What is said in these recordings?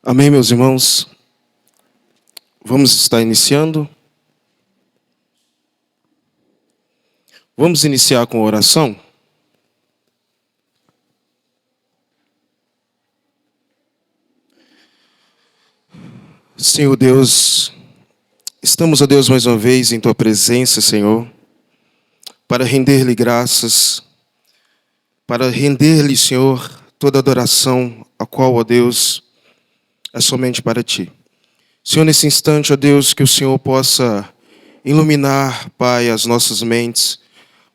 Amém, meus irmãos? Vamos estar iniciando. Vamos iniciar com a oração? Senhor Deus, estamos, ó Deus, mais uma vez em Tua presença, Senhor, para render-lhe graças, para render-lhe, Senhor, toda adoração, a qual, ó Deus, é somente para Ti. Senhor, nesse instante, ó Deus, que o Senhor possa iluminar, Pai, as nossas mentes,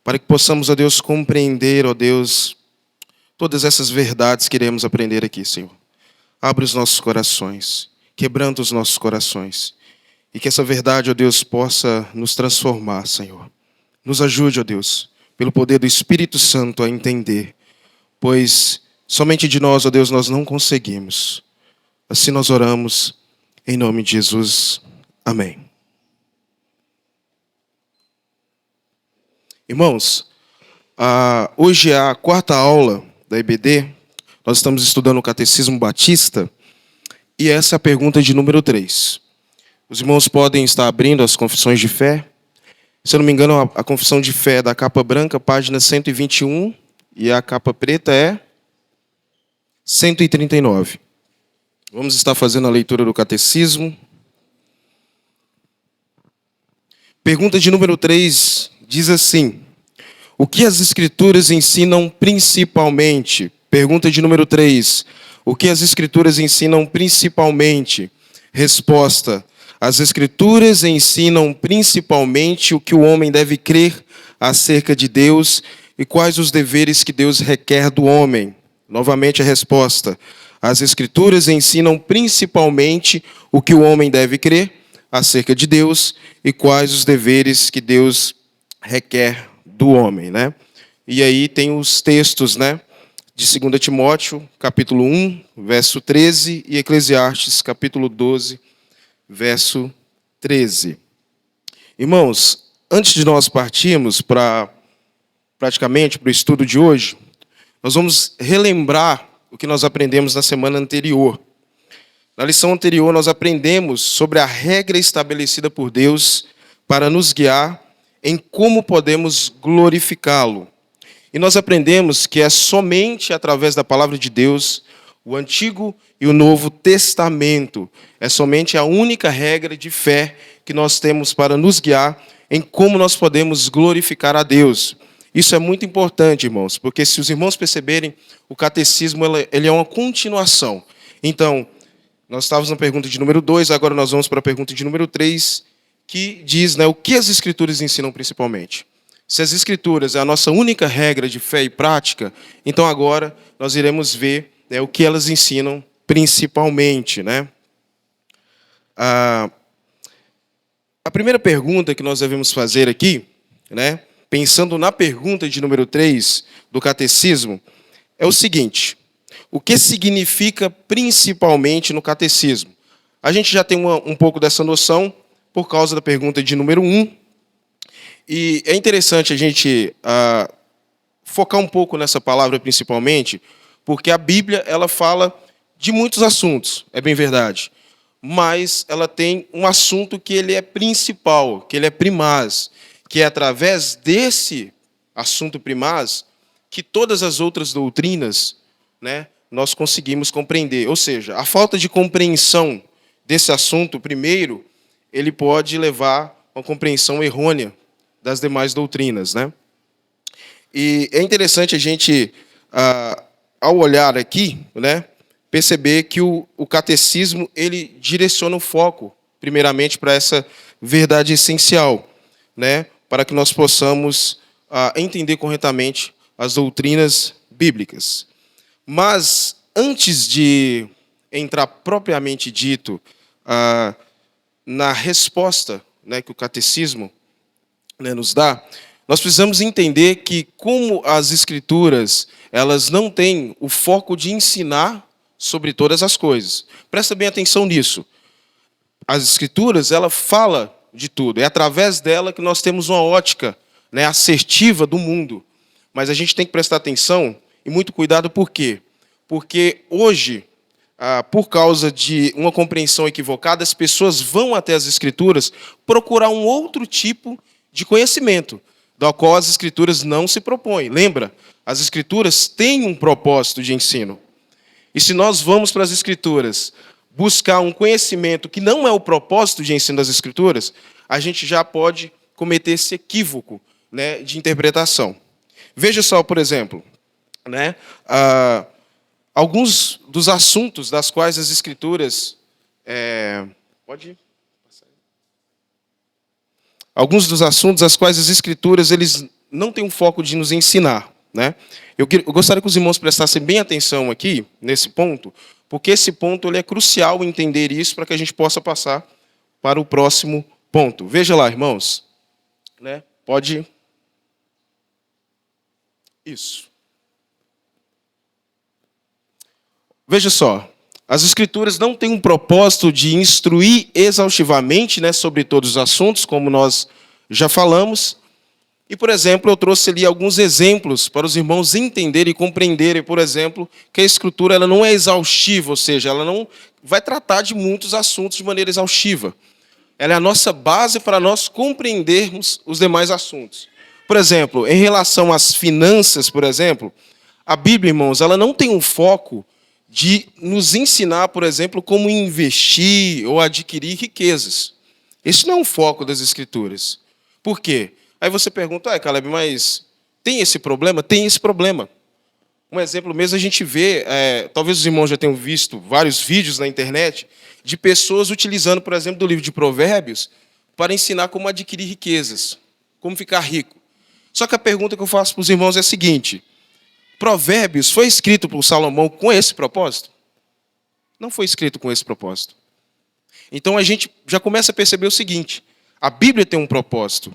para que possamos, ó Deus, compreender, ó Deus, todas essas verdades que iremos aprender aqui, Senhor. Abre os nossos corações, quebranta os nossos corações, e que essa verdade, ó Deus, possa nos transformar, Senhor. Nos ajude, ó Deus, pelo poder do Espírito Santo a entender, pois somente de nós, ó Deus, nós não conseguimos. Assim nós oramos, em nome de Jesus. Amém. Irmãos, hoje é a quarta aula da EBD. Nós estamos estudando o Catecismo Batista e essa é a pergunta de número 3. Os irmãos podem estar abrindo as confissões de fé. Se eu não me engano, a confissão de fé é da capa branca, página 121, e a capa preta é 139. Vamos estar fazendo a leitura do Catecismo. Pergunta de número 3 diz assim: o que as Escrituras ensinam principalmente? Pergunta de número 3. O que as Escrituras ensinam principalmente? Resposta: as Escrituras ensinam principalmente o que o homem deve crer acerca de Deus e quais os deveres que Deus requer do homem. Novamente a resposta: as Escrituras ensinam principalmente o que o homem deve crer acerca de Deus e quais os deveres que Deus requer do homem, né? E aí tem os textos, né, de 2 Timóteo, capítulo 1, verso 13, e Eclesiastes, capítulo 12, verso 13. Irmãos, antes de nós partirmos praticamente para o estudo de hoje, nós vamos relembrar o que nós aprendemos na semana anterior. Na lição anterior, nós aprendemos sobre a regra estabelecida por Deus para nos guiar em como podemos glorificá-lo. E nós aprendemos que é somente através da palavra de Deus, o Antigo e o Novo Testamento, é somente a única regra de fé que nós temos para nos guiar em como nós podemos glorificar a Deus. Isso é muito importante, irmãos, porque se os irmãos perceberem, o catecismo ele é uma continuação. Então, nós estávamos na pergunta de número 2, agora nós vamos para a pergunta de número 3, que diz, né, o que as Escrituras ensinam principalmente. Se as Escrituras é a nossa única regra de fé e prática, então agora nós iremos ver, né, o que elas ensinam principalmente, né? A primeira pergunta que nós devemos fazer aqui, né, pensando na pergunta de número 3 do Catecismo, é o seguinte: o que significa principalmente no Catecismo? A gente já tem um pouco dessa noção por causa da pergunta de número 1, e é interessante a gente focar um pouco nessa palavra principalmente, porque a Bíblia ela fala de muitos assuntos, é bem verdade, mas ela tem um assunto que ele é principal, que ele é primaz, que é através desse assunto primaz que todas as outras doutrinas, né, nós conseguimos compreender. Ou seja, a falta de compreensão desse assunto primeiro, ele pode levar a uma compreensão errônea das demais doutrinas, né? E é interessante a gente, ao olhar aqui, né, perceber que o catecismo ele direciona o foco, primeiramente, para essa verdade essencial, né, para que nós possamos entender corretamente as doutrinas bíblicas. Mas, antes de entrar propriamente dito na resposta, né, que o catecismo, né, nos dá, nós precisamos entender que, como as Escrituras elas não têm o foco de ensinar sobre todas as coisas. Presta bem atenção nisso. As Escrituras, ela fala de tudo. É através dela que nós temos uma ótica, né, assertiva do mundo. Mas a gente tem que prestar atenção e muito cuidado, por quê? Porque hoje por causa de uma compreensão equivocada, as pessoas vão até as Escrituras procurar um outro tipo de conhecimento, do qual as Escrituras não se propõem. Lembra? As Escrituras têm um propósito de ensino. E se nós vamos para as Escrituras buscar um conhecimento que não é o propósito de ensino das Escrituras, a gente já pode cometer esse equívoco, né, de interpretação. Veja só, por exemplo, né, alguns dos assuntos das quais as Escrituras... pode ir? Alguns dos assuntos das quais as Escrituras eles não têm um foco de nos ensinar, né? Eu gostaria que os irmãos prestassem bem atenção aqui, nesse ponto, porque esse ponto ele é crucial entender isso para que a gente possa passar para o próximo ponto. Veja lá, irmãos. Né? Pode ir. Isso. Veja só. As Escrituras não têm um propósito de instruir exaustivamente, né, sobre todos os assuntos, como nós já falamos. E, por exemplo, eu trouxe ali alguns exemplos para os irmãos entenderem e compreenderem, por exemplo, que a Escritura ela não é exaustiva, ou seja, ela não vai tratar de muitos assuntos de maneira exaustiva. Ela é a nossa base para nós compreendermos os demais assuntos. Por exemplo, em relação às finanças, por exemplo, a Bíblia, irmãos, ela não tem um foco de nos ensinar, por exemplo, como investir ou adquirir riquezas. Esse não é um foco das Escrituras. Por quê? Aí você pergunta, Caleb, mas tem esse problema? Tem esse problema. Um exemplo mesmo a gente vê, talvez os irmãos já tenham visto vários vídeos na internet, de pessoas utilizando, por exemplo, do livro de Provérbios, para ensinar como adquirir riquezas, como ficar rico. Só que a pergunta que eu faço para os irmãos é a seguinte: Provérbios foi escrito por Salomão com esse propósito? Não foi escrito com esse propósito. Então a gente já começa a perceber o seguinte: a Bíblia tem um propósito.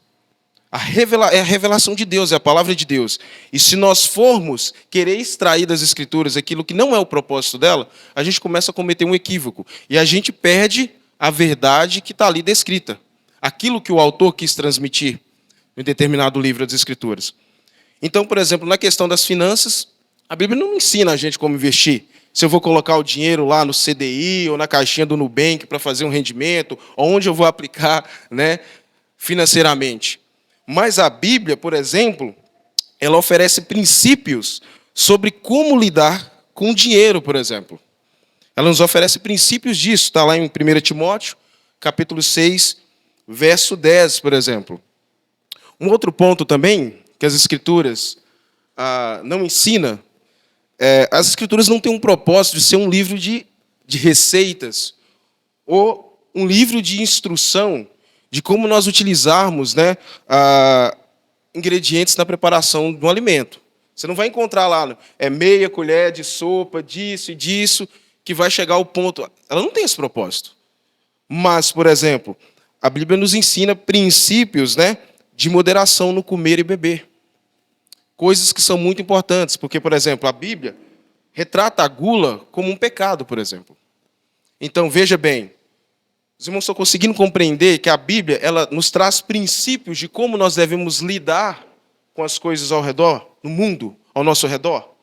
É a revelação de Deus, é a palavra de Deus. E se nós formos querer extrair das Escrituras aquilo que não é o propósito dela, a gente começa a cometer um equívoco. E a gente perde a verdade que está ali descrita. Aquilo que o autor quis transmitir em determinado livro das Escrituras. Então, por exemplo, na questão das finanças, a Bíblia não ensina a gente como investir. Se eu vou colocar o dinheiro lá no CDI ou na caixinha do Nubank para fazer um rendimento, onde eu vou aplicar, né, financeiramente. Mas a Bíblia, por exemplo, ela oferece princípios sobre como lidar com o dinheiro, por exemplo. Ela nos oferece princípios disso. Está lá em 1 Timóteo, capítulo 6, verso 10, por exemplo. Um outro ponto também, que as Escrituras não ensinam, as Escrituras não têm um propósito de ser um livro de receitas ou um livro de instrução de como nós utilizarmos, né, ingredientes na preparação de um alimento. Você não vai encontrar lá, meia colher de sopa, disso e disso, que vai chegar ao ponto. Ela não tem esse propósito. Mas, por exemplo, a Bíblia nos ensina princípios, né, de moderação no comer e beber. Coisas que são muito importantes, porque, por exemplo, a Bíblia retrata a gula como um pecado, por exemplo. Então, veja bem, os irmãos estão conseguindo compreender que a Bíblia ela nos traz princípios de como nós devemos lidar com as coisas ao redor, no mundo, ao nosso redor?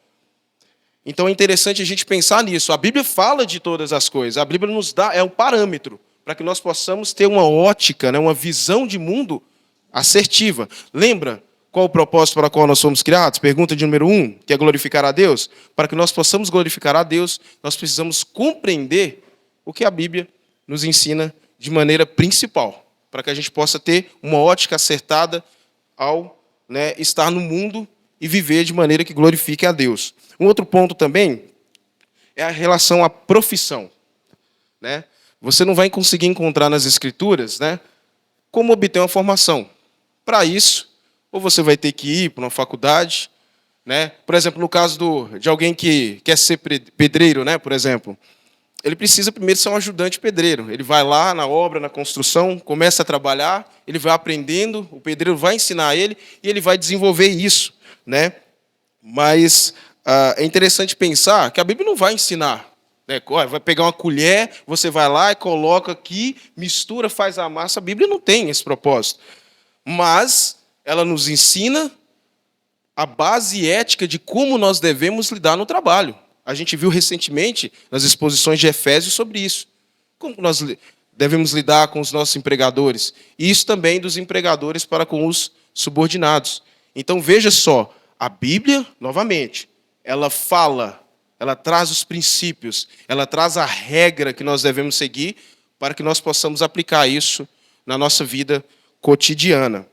Então é interessante a gente pensar nisso. A Bíblia fala de todas as coisas. A Bíblia nos dá um parâmetro para que nós possamos ter uma ótica, né, uma visão de mundo assertiva. Lembra qual o propósito para o qual nós fomos criados? Pergunta de número 1, que é glorificar a Deus. Para que nós possamos glorificar a Deus, nós precisamos compreender o que a Bíblia nos ensina de maneira principal, para que a gente possa ter uma ótica acertada ao, né, estar no mundo e viver de maneira que glorifique a Deus. Um outro ponto também é a relação à profissão. Né? Você não vai conseguir encontrar nas Escrituras, né, como obter uma formação. Para isso, ou você vai ter que ir para uma faculdade, né? Por exemplo, no caso de alguém que quer ser pedreiro, né, por exemplo, ele precisa primeiro ser um ajudante pedreiro. Ele vai lá na obra, na construção, começa a trabalhar, ele vai aprendendo, o pedreiro vai ensinar ele e ele vai desenvolver isso. Né? Mas é interessante pensar que a Bíblia não vai ensinar. Né? Vai pegar uma colher, você vai lá e coloca aqui, mistura, faz a massa. A Bíblia não tem esse propósito. Mas ela nos ensina a base ética de como nós devemos lidar no trabalho. A gente viu recentemente nas exposições de Efésios sobre isso. Como nós devemos lidar com os nossos empregadores? E isso também dos empregadores para com os subordinados. Então, veja só, a Bíblia, novamente, ela fala, ela traz os princípios, ela traz a regra que nós devemos seguir para que nós possamos aplicar isso na nossa vida cotidiana.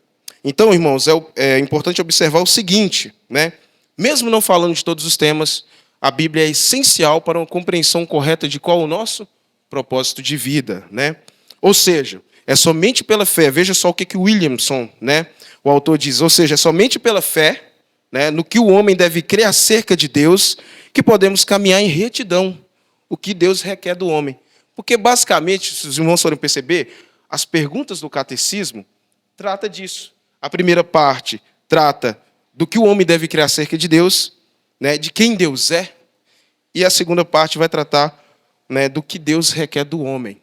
Então, irmãos, é importante observar o seguinte, né? Mesmo não falando de todos os temas, a Bíblia é essencial para uma compreensão correta de qual é o nosso propósito de vida, né? Ou seja, é somente pela fé. Veja só o que Williamson, né, o autor diz. Ou seja, é somente pela fé, né, no que o homem deve crer acerca de Deus, que podemos caminhar em retidão, o que Deus requer do homem. Porque, basicamente, se os irmãos forem perceber, as perguntas do catecismo tratam disso. A primeira parte trata do que o homem deve crer acerca de Deus, né, de quem Deus é, e a segunda parte vai tratar, né, do que Deus requer do homem.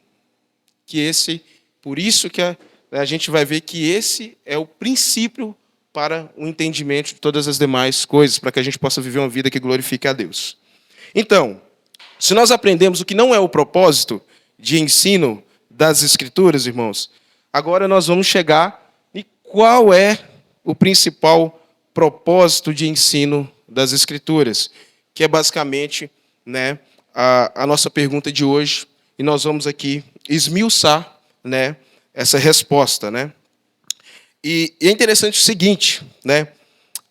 Por isso que a gente vai ver que esse é o princípio para o entendimento de todas as demais coisas, para que a gente possa viver uma vida que glorifique a Deus. Então, se nós aprendemos o que não é o propósito de ensino das Escrituras, irmãos, agora nós vamos chegar em qual é o principal propósito de ensino das Escrituras, que é basicamente, né, a nossa pergunta de hoje, e nós vamos aqui esmiuçar, né, essa resposta, né? E é interessante o seguinte, né?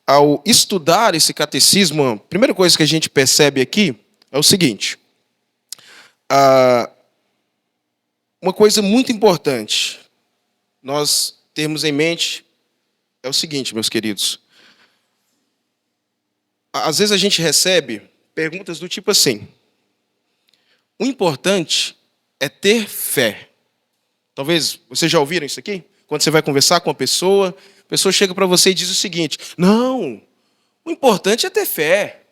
Ao estudar esse catecismo, a primeira coisa que a gente percebe aqui é o seguinte: uma coisa muito importante nós termos em mente é o seguinte, meus queridos. Às vezes a gente recebe perguntas do tipo assim: o importante é ter fé. Talvez vocês já ouviram isso aqui? Quando você vai conversar com uma pessoa, a pessoa chega para você e diz o seguinte: não, o importante é ter fé.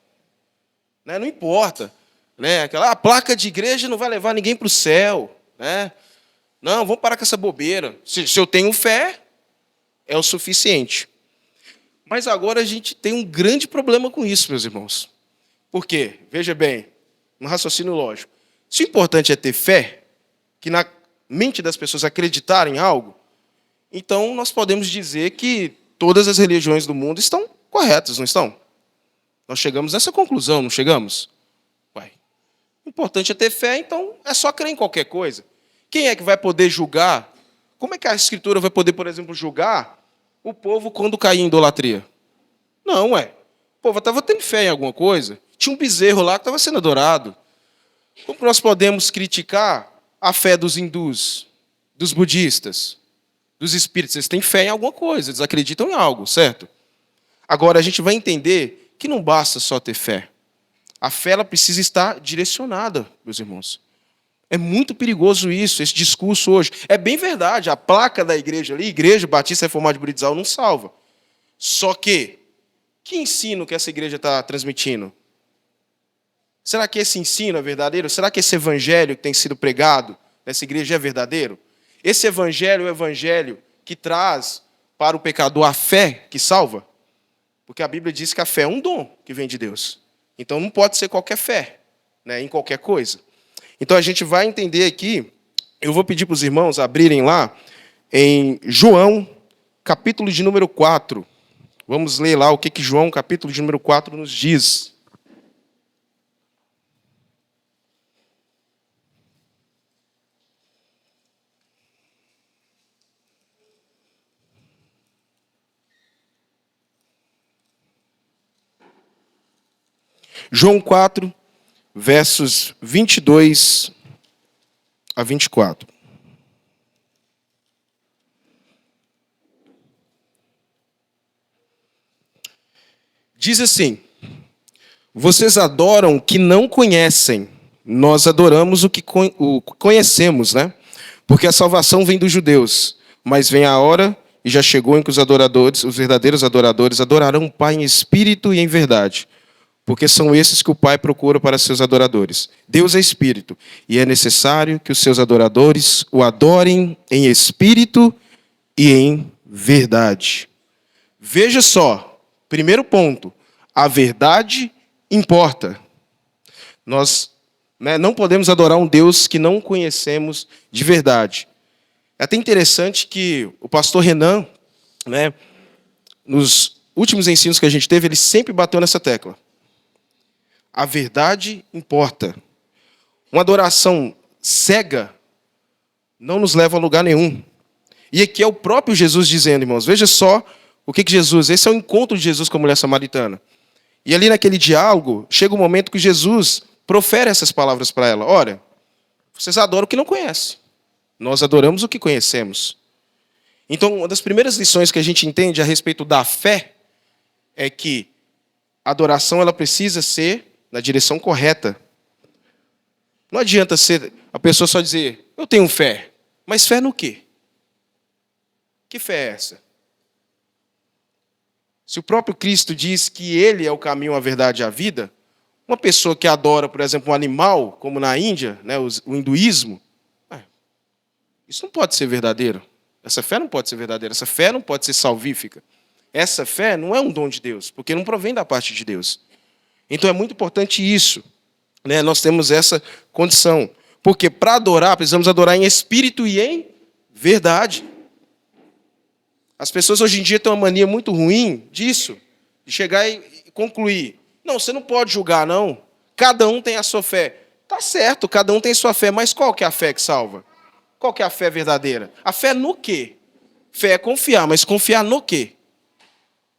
Né? Não importa. Né? A placa de igreja não vai levar ninguém para o céu. Né? Não, vamos parar com essa bobeira. Se eu tenho fé, é o suficiente. Mas agora a gente tem um grande problema com isso, meus irmãos. Por quê? Veja bem, um raciocínio lógico. Se o importante é ter fé, que na mente das pessoas acreditarem em algo, então nós podemos dizer que todas as religiões do mundo estão corretas, não estão? Nós chegamos nessa conclusão, não chegamos? Ué, o importante é ter fé, então é só crer em qualquer coisa. Quem é que vai poder julgar? Como é que a Escritura vai poder, por exemplo, julgar o povo quando cair em idolatria? Não, ué. O povo estava tendo fé em alguma coisa. Tinha um bezerro lá que estava sendo adorado. Como nós podemos criticar a fé dos hindus, dos budistas, dos espíritos? Eles têm fé em alguma coisa, eles acreditam em algo, certo? Agora, a gente vai entender que não basta só ter fé. A fé ela precisa estar direcionada, meus irmãos. É muito perigoso isso, esse discurso hoje. É bem verdade, a placa da igreja ali, Igreja Batista Reformada de Buridizal, não salva. Só que ensino que essa igreja está transmitindo? Será que esse ensino é verdadeiro? Será que esse evangelho que tem sido pregado nessa igreja é verdadeiro? Esse evangelho é o evangelho que traz para o pecador a fé que salva? Porque a Bíblia diz que a fé é um dom que vem de Deus. Então não pode ser qualquer fé, né, em qualquer coisa. Então a gente vai entender aqui, eu vou pedir para os irmãos abrirem lá em João, capítulo de número 4. Vamos ler lá o que João, capítulo de número 4, nos diz. João 4, versos 22 a 24. Diz assim: vocês adoram o que não conhecem, nós adoramos o que conhecemos, né? Porque a salvação vem dos judeus, mas vem a hora, e já chegou, em que os verdadeiros adoradores, adorarão o Pai em espírito e em verdade. Porque são esses que o Pai procura para seus adoradores. Deus é espírito, e é necessário que os seus adoradores o adorem em espírito e em verdade. Veja só, primeiro ponto, a verdade importa. Nós, não podemos adorar um Deus que não conhecemos de verdade. É até interessante que o pastor Renan, nos últimos ensinos que a gente teve, ele sempre bateu nessa tecla. A verdade importa. Uma adoração cega não nos leva a lugar nenhum. E aqui é o próprio Jesus dizendo, irmãos, veja só o que Jesus... Esse é o encontro de Jesus com a mulher samaritana. E ali naquele diálogo, chega o momento que Jesus profere essas palavras para ela. Olha, vocês adoram o que não conhecem. Nós adoramos o que conhecemos. Então, uma das primeiras lições que a gente entende a respeito da fé é que a adoração ela precisa ser na direção correta. Não adianta ser a pessoa só dizer, eu tenho fé. Mas fé no quê? Que fé é essa? Se o próprio Cristo diz que Ele é o caminho, a verdade e a vida, uma pessoa que adora, por exemplo, um animal, como na Índia, o hinduísmo, isso não pode ser verdadeiro. Essa fé não pode ser verdadeira. Essa fé não pode ser salvífica. Essa fé não é um dom de Deus, porque não provém da parte de Deus. Então é muito importante isso. Nós temos essa condição. Porque para adorar, precisamos adorar em espírito e em verdade. As pessoas hoje em dia têm uma mania muito ruim disso, de chegar e concluir. Não, você não pode julgar, não. Cada um tem a sua fé. Tá certo, cada um tem sua fé, mas qual que é a fé que salva? Qual que é a fé verdadeira? A fé no quê? Fé é confiar, mas confiar no quê?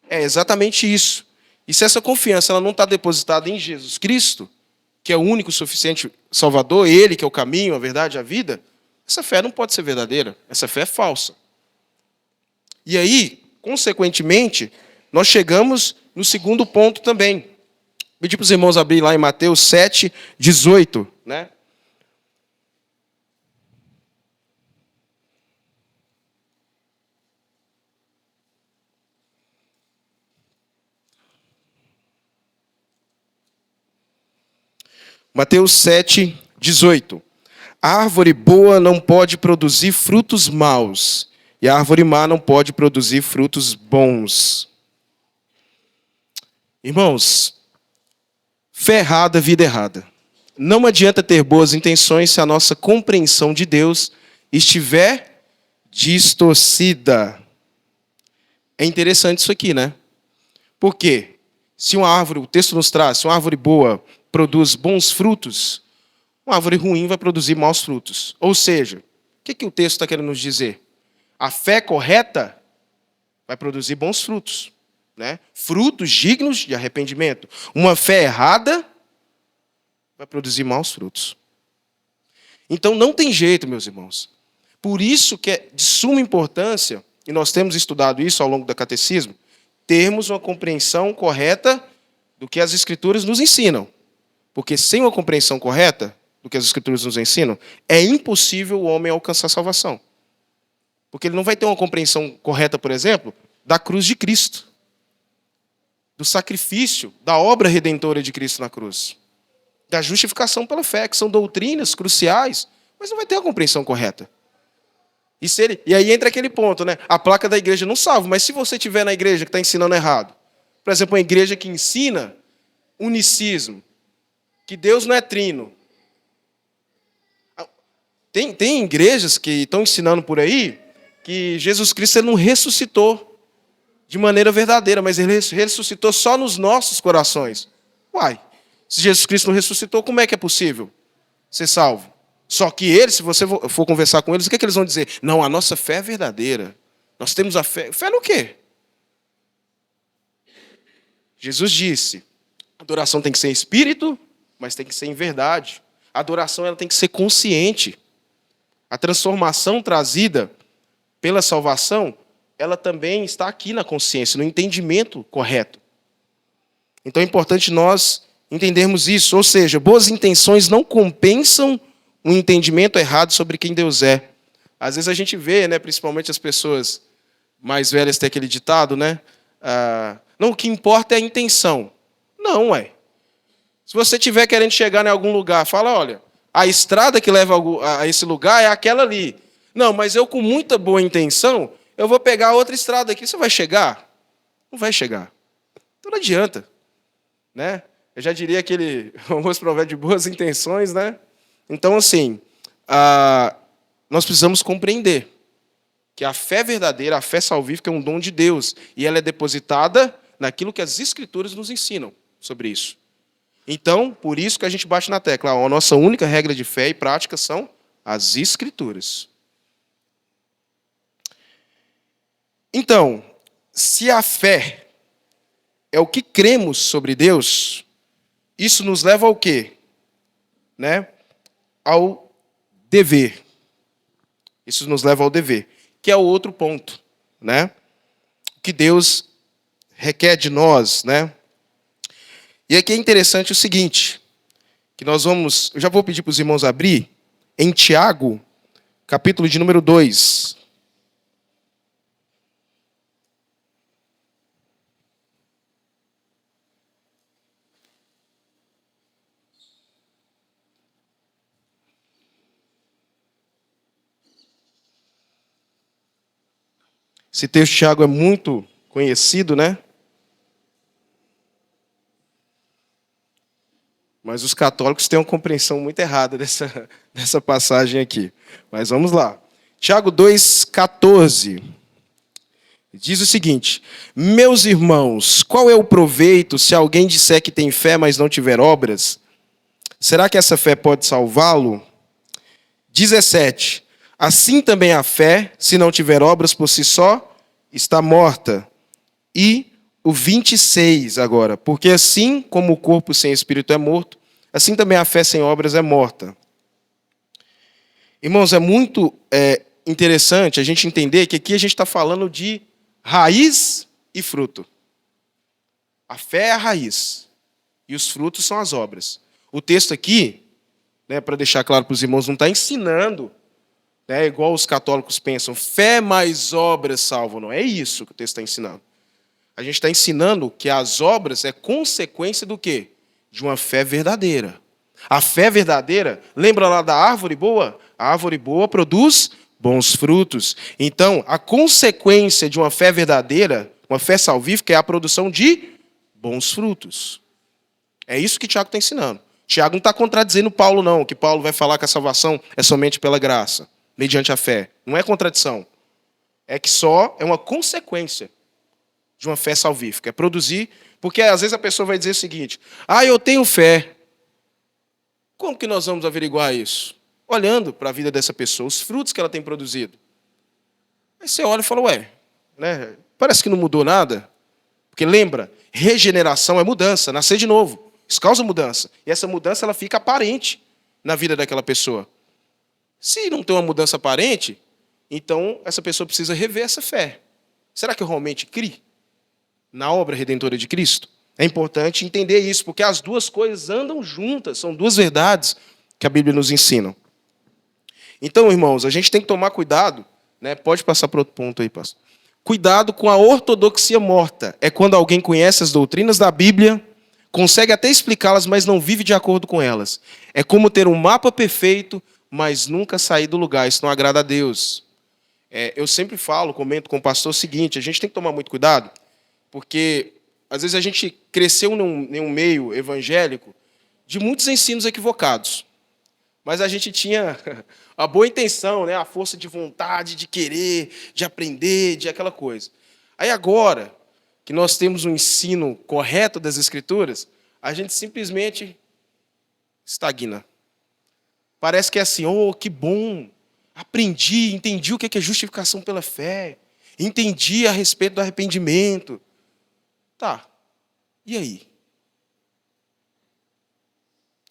É exatamente isso. E se essa confiança ela não está depositada em Jesus Cristo, que é o único suficiente Salvador, Ele que é o caminho, a verdade, a vida, essa fé não pode ser verdadeira. Essa fé é falsa. E aí, consequentemente, nós chegamos no segundo ponto também. Pedi para os irmãos abrir lá em Mateus 7, 18, Mateus 7, 18. A árvore boa não pode produzir frutos maus, e a árvore má não pode produzir frutos bons. Irmãos, fé errada, vida errada. Não adianta ter boas intenções se a nossa compreensão de Deus estiver distorcida. É interessante isso aqui, Por quê? Se uma árvore, o texto nos traz, se uma árvore boa produz bons frutos, uma árvore ruim vai produzir maus frutos. Ou seja, o que o texto está querendo nos dizer? A fé correta vai produzir bons frutos. Frutos dignos de arrependimento. Uma fé errada vai produzir maus frutos. Então não tem jeito, meus irmãos. Por isso que é de suma importância, e nós temos estudado isso ao longo do catecismo, termos uma compreensão correta do que as Escrituras nos ensinam. Porque sem uma compreensão correta do que as Escrituras nos ensinam, é impossível o homem alcançar a salvação. Porque ele não vai ter uma compreensão correta, por exemplo, da cruz de Cristo. Do sacrifício, da obra redentora de Cristo na cruz. Da justificação pela fé, que são doutrinas cruciais, mas não vai ter a compreensão correta. E aí entra aquele ponto, A placa da igreja não salva, mas se você estiver na igreja que está ensinando errado, por exemplo, uma igreja que ensina unicismo, que Deus não é trino. Tem igrejas que estão ensinando por aí que Jesus Cristo ele não ressuscitou de maneira verdadeira, mas Ele ressuscitou só nos nossos corações. Uai, se Jesus Cristo não ressuscitou, como é que é possível ser salvo? Só que eles, se você for conversar com eles, o que eles vão dizer? Não, a nossa fé é verdadeira. Nós temos a fé. Fé no quê? Jesus disse, a adoração tem que ser em espírito, mas tem que ser em verdade. A adoração ela tem que ser consciente. A transformação trazida pela salvação, ela também está aqui na consciência, no entendimento correto. Então é importante nós entendermos isso. Ou seja, boas intenções não compensam um entendimento errado sobre quem Deus é. Às vezes a gente vê, principalmente as pessoas mais velhas têm aquele ditado, não, o que importa é a intenção. Não, Se você estiver querendo chegar em algum lugar, fala, olha, a estrada que leva a esse lugar é aquela ali. Não, mas eu com muita boa intenção, eu vou pegar outra estrada aqui. Você vai chegar? Não vai chegar. Então não adianta. Eu já diria aquele famoso provérbio de boas intenções, né? Então, assim, nós precisamos compreender que a fé verdadeira, a fé salvífica é um dom de Deus, e ela é depositada naquilo que as Escrituras nos ensinam sobre isso. Então, por isso que a gente bate na tecla. A nossa única regra de fé e prática são as Escrituras. Então, se a fé é o que cremos sobre Deus, isso nos leva ao quê? Né? Ao dever. Isso nos leva ao dever, que é o outro ponto, né? O que Deus requer de nós, né? E aqui é interessante o seguinte, que nós vamos, eu já vou pedir para os irmãos abrir, em Tiago, capítulo de número 2. Esse texto de Tiago é muito conhecido, né? Mas os católicos têm uma compreensão muito errada dessa passagem aqui. Mas vamos lá. Tiago 2,14. Diz o seguinte: meus irmãos, qual é o proveito se alguém disser que tem fé, mas não tiver obras? Será que essa fé pode salvá-lo? 17. Assim também a fé, se não tiver obras por si só, está morta. E o 26 agora. Porque assim como o corpo sem espírito é morto, assim também a fé sem obras é morta. Irmãos, é muito interessante a gente entender que aqui a gente está falando de raiz e fruto. A fé é a raiz e os frutos são as obras. O texto aqui, né, para deixar claro para os irmãos, não está ensinando, né, igual os católicos pensam, fé mais obras salvam. Não é isso que o texto está ensinando. A gente está ensinando que as obras é consequência do quê? De uma fé verdadeira. A fé verdadeira, lembra lá da árvore boa? A árvore boa produz bons frutos. Então, a consequência de uma fé verdadeira, uma fé salvífica, é a produção de bons frutos. É isso que Tiago está ensinando. Tiago não está contradizendo Paulo, não, que Paulo vai falar que a salvação é somente pela graça, mediante a fé. Não é contradição. É que só é uma consequência de uma fé salvífica. É produzir, porque às vezes a pessoa vai dizer o seguinte: eu tenho fé. Como que nós vamos averiguar isso? Olhando para a vida dessa pessoa, os frutos que ela tem produzido. Aí você olha e fala, né, parece que não mudou nada. Porque lembra, regeneração é mudança, nascer de novo. Isso causa mudança. E essa mudança ela fica aparente na vida daquela pessoa. Se não tem uma mudança aparente, então essa pessoa precisa rever essa fé. Será que eu realmente criei na obra redentora de Cristo? É importante entender isso, porque as duas coisas andam juntas, são duas verdades que a Bíblia nos ensina. Então, irmãos, a gente tem que tomar cuidado, né? Pode passar para outro ponto aí, pastor. Cuidado com a ortodoxia morta. É quando alguém conhece as doutrinas da Bíblia, consegue até explicá-las, mas não vive de acordo com elas. É como ter um mapa perfeito, mas nunca sair do lugar. Isso não agrada a Deus. Eu sempre falo, comento com o pastor o seguinte: a gente tem que tomar muito cuidado, porque às vezes a gente cresceu em um meio evangélico de muitos ensinos equivocados. Mas a gente tinha a boa intenção, né? A força de vontade, de querer, de aprender, de aquela coisa. Aí agora que nós temos um ensino correto das Escrituras, a gente simplesmente estagna. Parece que é assim, que bom, aprendi, entendi o que é justificação pela fé, entendi a respeito do arrependimento. Tá, e aí?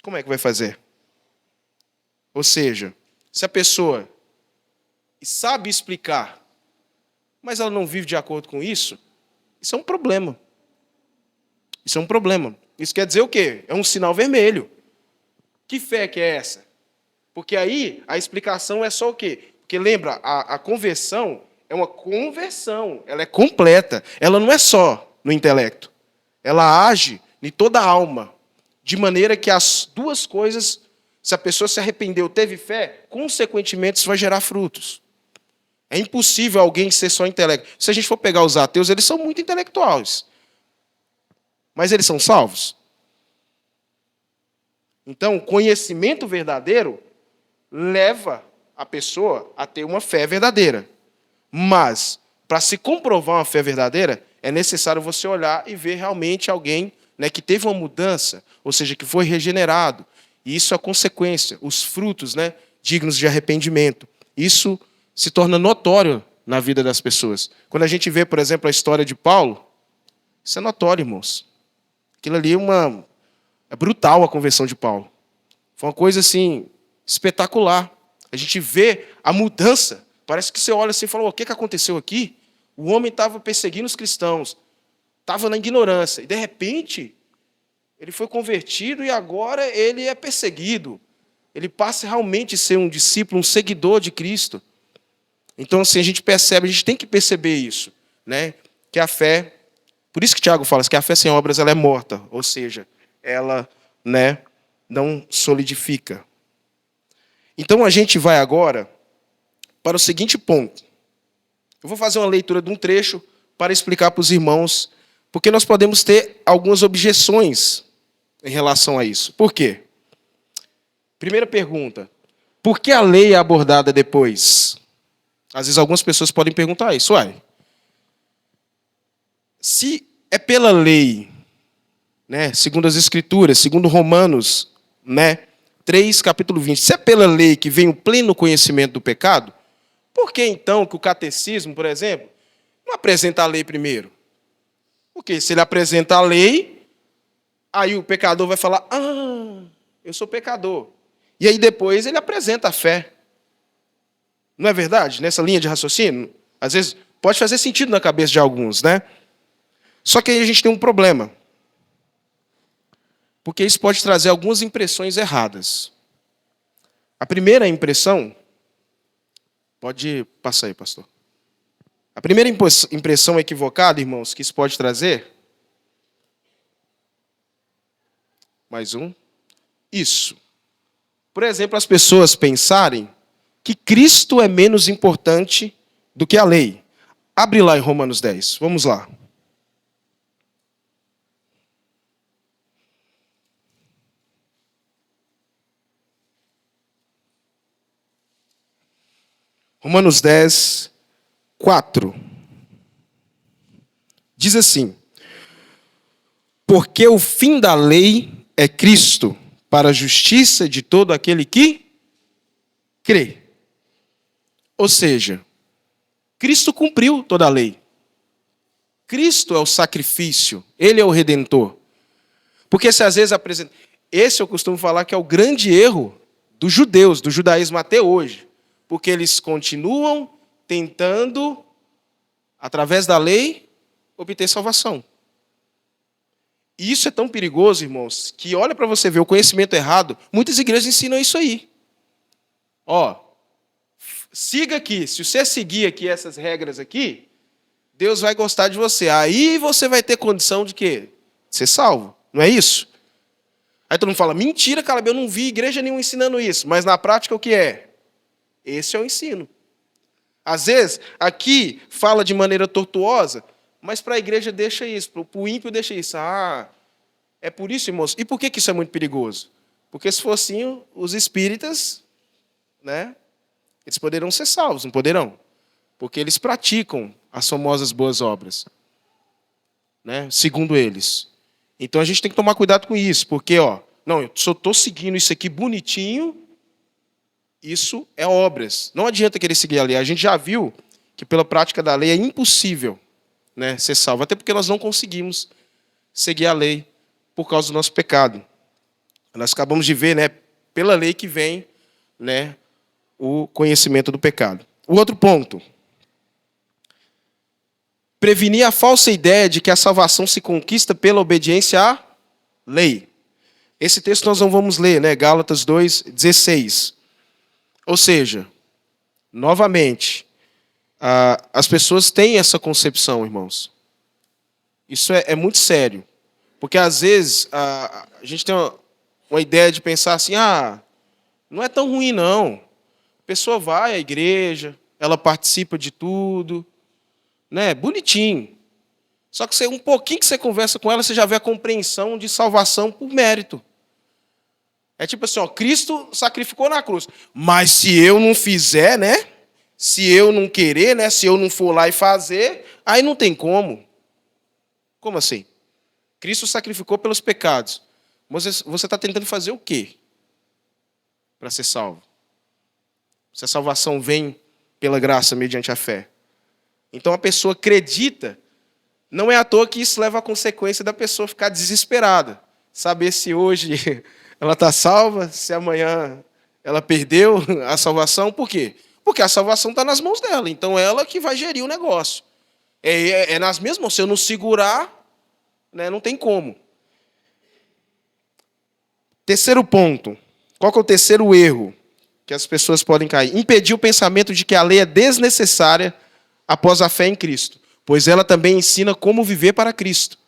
Como é que vai fazer? Ou seja, se a pessoa sabe explicar, mas ela não vive de acordo com isso, isso é um problema. Isso é um problema. Isso quer dizer o quê? É um sinal vermelho. Que fé que é essa? Porque aí a explicação é só o quê? Porque lembra, a conversão é uma conversão, ela é completa. Ela não é só no intelecto. Ela age em toda a alma, de maneira que as duas coisas, se a pessoa se arrependeu, teve fé, consequentemente isso vai gerar frutos. É impossível alguém ser só intelecto. Se a gente for pegar os ateus, eles são muito intelectuais. Mas eles são salvos? Então, o conhecimento verdadeiro leva a pessoa a ter uma fé verdadeira. Mas, para se comprovar uma fé verdadeira, é necessário você olhar e ver realmente alguém, né, que teve uma mudança, ou seja, que foi regenerado. E isso é a consequência, os frutos, né, dignos de arrependimento. Isso se torna notório na vida das pessoas. Quando a gente vê, por exemplo, a história de Paulo, isso é notório, irmãos. Aquilo ali é brutal, a conversão de Paulo. Foi uma coisa assim espetacular. A gente vê a mudança. Parece que você olha assim e fala: o que aconteceu aqui? O homem estava perseguindo os cristãos, estava na ignorância, e de repente ele foi convertido e agora ele é perseguido. Ele passa realmente a ser um discípulo, um seguidor de Cristo. Então, assim, a gente tem que perceber isso, né? Que a fé, por isso que Tiago fala que a fé sem obras ela é morta, ou seja, ela, né, não solidifica. Então, a gente vai agora para o seguinte ponto. Eu vou fazer uma leitura de um trecho para explicar para os irmãos, porque nós podemos ter algumas objeções em relação a isso. Por quê? Primeira pergunta: por que a lei é abordada depois? Às vezes algumas pessoas podem perguntar isso. Se é pela lei, né, segundo as Escrituras, segundo Romanos, né, 3, capítulo 20, se é pela lei que vem o pleno conhecimento do pecado, por que então que o catecismo, por exemplo, não apresenta a lei primeiro? Porque se ele apresenta a lei, aí o pecador vai falar: eu sou pecador. E aí depois ele apresenta a fé. Não é verdade? Nessa linha de raciocínio, às vezes pode fazer sentido na cabeça de alguns, né? Só que aí a gente tem um problema. Porque isso pode trazer algumas impressões erradas. A primeira impressão... Pode passar aí, pastor. A primeira impressão equivocada, irmãos, que isso pode trazer... Mais um. Isso. Por exemplo, as pessoas pensarem que Cristo é menos importante do que a lei. Abre lá em Romanos 10. Vamos lá. Romanos 10, 4. Diz assim: porque o fim da lei é Cristo, para a justiça de todo aquele que crê. Ou seja, Cristo cumpriu toda a lei. Cristo é o sacrifício, Ele é o Redentor. Porque se às vezes apresenta... Esse eu costumo falar que é o grande erro dos judeus, do judaísmo até hoje. Porque eles continuam tentando, através da lei, obter salvação. E isso é tão perigoso, irmãos, que olha para você ver o conhecimento errado, muitas igrejas ensinam isso aí. Siga aqui, se você seguir aqui essas regras aqui, Deus vai gostar de você. Aí você vai ter condição de quê? De ser salvo, não é isso? Aí todo mundo fala: mentira, Caleb, eu não vi igreja nenhuma ensinando isso. Mas na prática o que é? Esse é o ensino. Às vezes, aqui fala de maneira tortuosa, mas para a igreja deixa isso, para o ímpio deixa isso. É por isso, irmãos. E por que isso é muito perigoso? Porque se fossem os espíritas, né, eles poderão ser salvos, não poderão? Porque eles praticam as famosas boas obras, né, segundo eles. Então a gente tem que tomar cuidado com isso, porque não, eu só estou seguindo isso aqui bonitinho, isso é obras. Não adianta querer seguir a lei. A gente já viu que pela prática da lei é impossível, né, ser salvo, até porque nós não conseguimos seguir a lei por causa do nosso pecado. Nós acabamos de ver, né, pela lei que vem, né, o conhecimento do pecado. O outro ponto: prevenir a falsa ideia de que a salvação se conquista pela obediência à lei. Esse texto nós não vamos ler, né? Gálatas 2:16. Ou seja, novamente, as pessoas têm essa concepção, irmãos. Isso é muito sério. Porque, às vezes, a gente tem uma ideia de pensar assim: não é tão ruim, não. A pessoa vai à igreja, ela participa de tudo, né? Bonitinho. Só que um pouquinho que você conversa com ela, você já vê a compreensão de salvação por mérito. É tipo assim, ó, Cristo sacrificou na cruz. Mas se eu não fizer, né? Se eu não querer, né? Se eu não for lá e fazer, aí não tem como. Como assim? Cristo sacrificou pelos pecados. Você está tentando fazer o quê para ser salvo? Se a salvação vem pela graça mediante a fé. Então a pessoa acredita. Não é à toa que isso leva à consequência da pessoa ficar desesperada. Saber se hoje ela está salva, se amanhã ela perdeu a salvação. Por quê? Porque a salvação está nas mãos dela. Então ela que vai gerir o negócio. É nas mesmas mãos. Se eu não segurar, né, não tem como. Terceiro ponto. Qual que é o terceiro erro que as pessoas podem cair? Impedir o pensamento de que a lei é desnecessária após a fé em Cristo, pois ela também ensina como viver para Cristo.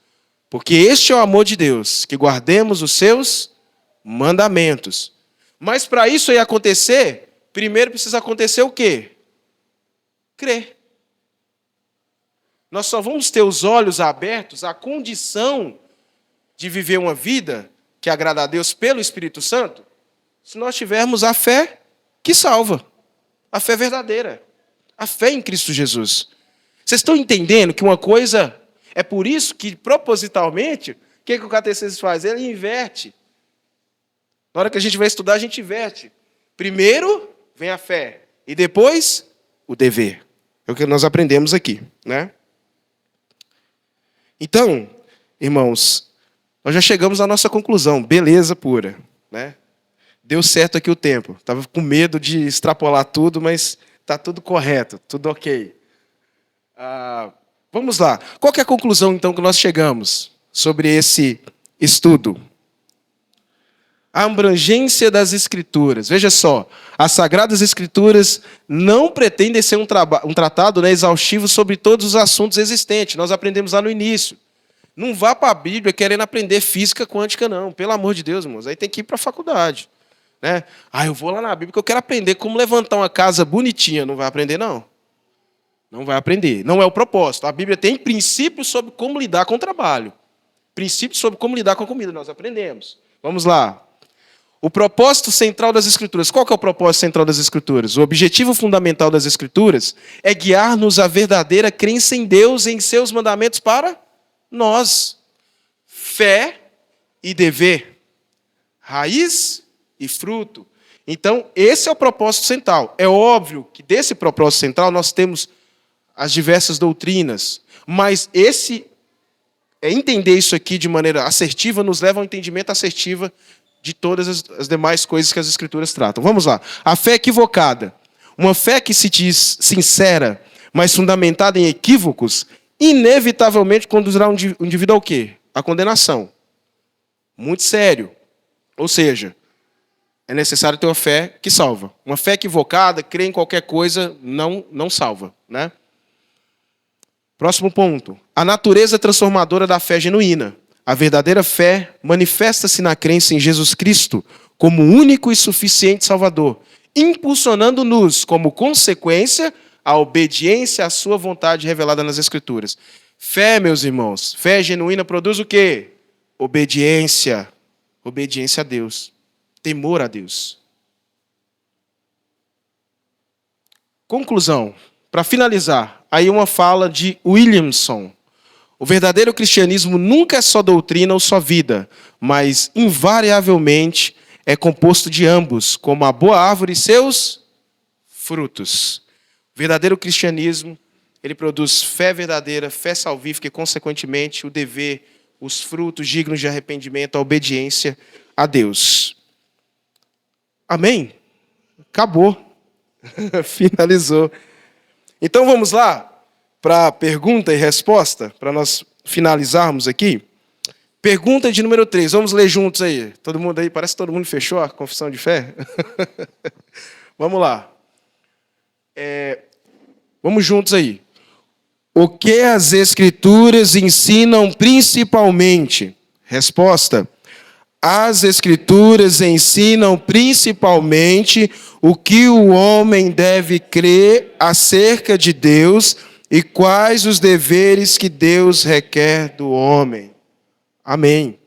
Porque este é o amor de Deus, que guardemos os seus mandamentos. Mas para isso aí acontecer, primeiro precisa acontecer o quê? Crer. Nós só vamos ter os olhos abertos à condição de viver uma vida que agrada a Deus pelo Espírito Santo, se nós tivermos a fé que salva, a fé verdadeira, a fé em Cristo Jesus. Vocês estão entendendo que uma coisa... É por isso que, propositalmente, o que o catecismo faz? Ele inverte. Na hora que a gente vai estudar, a gente inverte. Primeiro vem a fé, e depois o dever. É o que nós aprendemos aqui, né? Então, irmãos, nós já chegamos à nossa conclusão. Beleza pura, né? Deu certo aqui o tempo. Estava com medo de extrapolar tudo, mas está tudo correto, tudo ok. Vamos lá. Qual que é a conclusão, então, que nós chegamos sobre esse estudo? A abrangência das Escrituras. Veja só, as Sagradas Escrituras não pretendem ser um tratado, né, exaustivo sobre todos os assuntos existentes. Nós aprendemos lá no início. Não vá para a Bíblia querendo aprender física quântica, não. Pelo amor de Deus, irmãos. Aí tem que ir para a faculdade. Né? Eu vou lá na Bíblia que eu quero aprender como levantar uma casa bonitinha. Não vai aprender, não. Não vai aprender. Não é o propósito. A Bíblia tem princípios sobre como lidar com o trabalho. Princípios sobre como lidar com a comida. Nós aprendemos. Vamos lá. O propósito central das Escrituras. Qual que é o propósito central das Escrituras? O objetivo fundamental das Escrituras é guiar-nos à verdadeira crença em Deus e em seus mandamentos para nós. Fé e dever. Raiz e fruto. Então, esse é o propósito central. É óbvio que desse propósito central nós temos as diversas doutrinas, mas entender isso aqui de maneira assertiva nos leva a um entendimento assertivo de todas as demais coisas que as Escrituras tratam. Vamos lá. A fé equivocada. Uma fé que se diz sincera, mas fundamentada em equívocos, inevitavelmente conduzirá um indivíduo ao quê? A condenação. Muito sério. Ou seja, é necessário ter uma fé que salva. Uma fé equivocada, crer em qualquer coisa, não salva, né? Próximo ponto. A natureza transformadora da fé genuína. A verdadeira fé manifesta-se na crença em Jesus Cristo como único e suficiente Salvador, impulsionando-nos, como consequência, a obediência à sua vontade revelada nas Escrituras. Fé, meus irmãos, fé genuína produz o quê? Obediência. Obediência a Deus. Temor a Deus. Conclusão. Para finalizar, aí uma fala de Williamson. O verdadeiro cristianismo nunca é só doutrina ou só vida, mas invariavelmente é composto de ambos, como a boa árvore e seus frutos. O verdadeiro cristianismo, ele produz fé verdadeira, fé salvífica e, consequentemente, o dever, os frutos dignos de arrependimento, a obediência a Deus. Amém? Acabou. Finalizou. Então vamos lá para a pergunta e resposta, para nós finalizarmos aqui. Pergunta de número 3. Vamos ler juntos aí. Todo mundo aí, parece que todo mundo fechou a confissão de fé. Vamos lá. Vamos juntos aí. O que as Escrituras ensinam principalmente? Resposta. As Escrituras ensinam principalmente o que o homem deve crer acerca de Deus e quais os deveres que Deus requer do homem. Amém.